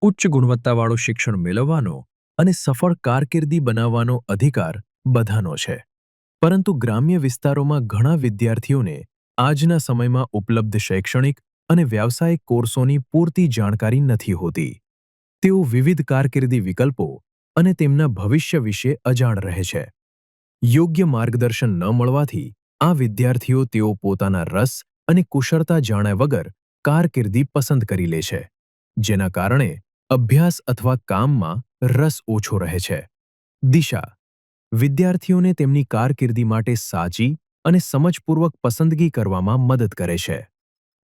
ઉચ્ચ ગુણવત્તાવાળું શિક્ષણ મેળવવાનો અને સફળ કારકિર્દી બનાવવાનો અધિકાર બધાનો છે. પરંતુ ગ્રામ્ય વિસ્તારોમાં ઘણા વિદ્યાર્થીઓને આજના સમયમાં ઉપલબ્ધ શૈક્ષણિક અને વ્યાવસાયિક કોર્સોની પૂરતી જાણકારી નથી હોતી. તેઓ વિવિધ કારકિર્દી વિકલ્પો અને તેમના ભવિષ્ય વિશે અજાણ રહે છે. યોગ્ય માર્ગદર્શન ન મળવાથી આ વિદ્યાર્થીઓ તેઓ પોતાના રસ અને કુશળતા જાણ્યા વગર કારકિર્દી પસંદ કરી લે છે, જેના કારણે અભ્યાસ અથવા કામમાં રસ ઓછો રહે છે. દિશા વિદ્યાર્થીઓને તેમની કારકિર્દી માટે સાચી અને સમજપૂર્વક પસંદગી કરવામાં મદદ કરે છે.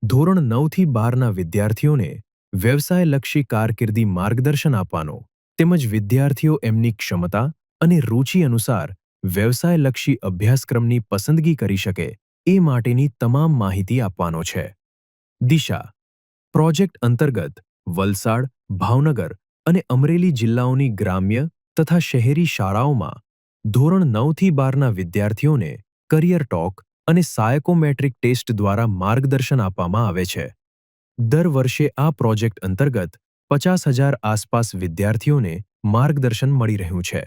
ધોરણ 9 થી 12ના વિદ્યાર્થીઓને વ્યવસાયલક્ષી કારકિર્દી માર્ગદર્શન આપવાનો તેમજ વિદ્યાર્થીઓ એમની ક્ષમતા અને રુચિ અનુસાર વ્યવસાયલક્ષી અભ્યાસક્રમની પસંદગી કરી શકે એ માટેની તમામ માહિતી આપવાનો છે. દિશા પ્રોજેક્ટ અંતર્ગત વલસાડ, ભાવનગર અને અમરેલી જિલ્લાઓની ગ્રામ્ય તથા શહેરી શાળાઓમાં ધોરણ 9 થી 12ના વિદ્યાર્થીઓને કરિયર ટોક અને સાયકોમેટ્રિક ટેસ્ટ દ્વારા માર્ગદર્શન આપવામાં આવે છે. દર વર્ષે આ પ્રોજેક્ટ અંતર્ગત 50,000 આસપાસ વિદ્યાર્થીઓને માર્ગદર્શન મળી રહ્યું છે.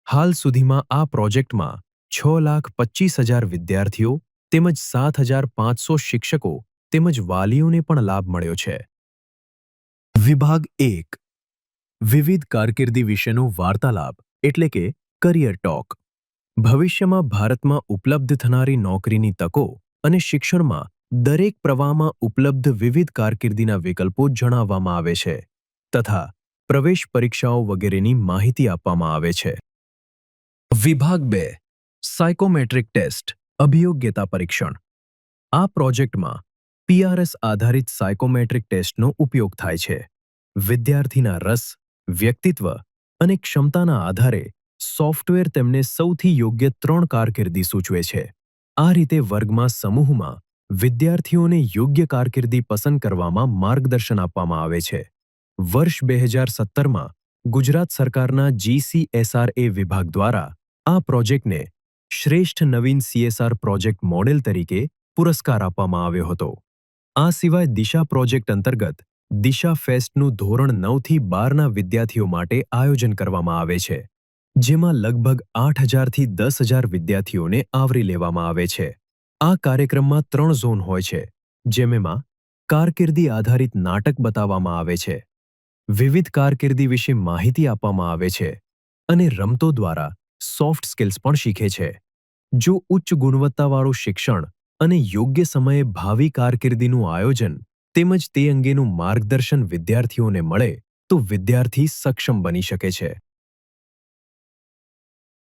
હાલ સુધીમાં આ પ્રોજેક્ટમાં 6,25,000 વિદ્યાર્થીઓ તેમજ 7,500 શિક્ષકો તેમજ વાલીઓને પણ લાભ મળ્યો છે. વિભાગ 1 વિવિધ કારકિર્દી વિશેનો વાર્તાલાપ એટલે કે કરિયર ટોક. ભવિષ્યમાં ભારતમાં ઉપલબ્ધ થનારી નોકરીની તકો અને શિક્ષણમાં દરેક પ્રવાહમાં ઉપલબ્ધ વિવિધ કારકિર્દીના વિકલ્પો જણાવવામાં આવે છે તથા પ્રવેશ પરીક્ષાઓ વગેરેની માહિતી આપવામાં આવે છે. વિભાગ 2 સાયકોમેટ્રિક ટેસ્ટ અભિયોગ્યતા પરીક્ષણ. આ પ્રોજેક્ટમાં પીઆરએસ આધારિત સાયકોમેટ્રિક ટેસ્ટનો ઉપયોગ થાય છે. વિદ્યાર્થીના રસ, વ્યક્તિત્વ અને ક્ષમતાના આધારે સોફ્ટવેર તેમને સૌથી યોગ્ય 3 કારકિર્દી સૂચવે છે. આ રીતે વર્ગમાં સમૂહમાં વિદ્યાર્થીઓને યોગ્ય કારકિર્દી પસંદ કરવામાં માર્ગદર્શન આપવામાં આવે છે. વર્ષ 2017માં ગુજરાત સરકારના જીસીએસઆરએ વિભાગ દ્વારા આ પ્રોજેક્ટને શ્રેષ્ઠ નવીન સીએસઆર પ્રોજેક્ટ મોડેલ તરીકે પુરસ્કાર આપવામાં આવ્યો હતો. આ સિવાય દિશા પ્રોજેક્ટ અંતર્ગત દિશા ફેસ્ટનું ધોરણ 9 થી 12ના વિદ્યાર્થીઓ માટે આયોજન કરવામાં આવે છે, જેમાં લગભગ 8,000 થી 10,000 વિદ્યાર્થીઓને આવરી લેવામાં આવે છે. આ કાર્યક્રમમાં 3 ઝોન હોય છે, જેમાં કારકિર્દી આધારિત નાટક બતાવવામાં આવે છે, વિવિધ કારકિર્દી વિશે માહિતી આપવામાં આવે છે અને રમતો દ્વારા સોફ્ટ સ્કિલ્સ પણ શીખે છે. જો ઉચ્ચ ગુણવત્તાવાળું શિક્ષણ અને યોગ્ય સમયે ભાવિ કારકિર્દીનું આયોજન તેમજ તે અંગેનું માર્ગદર્શન વિદ્યાર્થીઓને મળે તો વિદ્યાર્થી સક્ષમ બની શકે છે.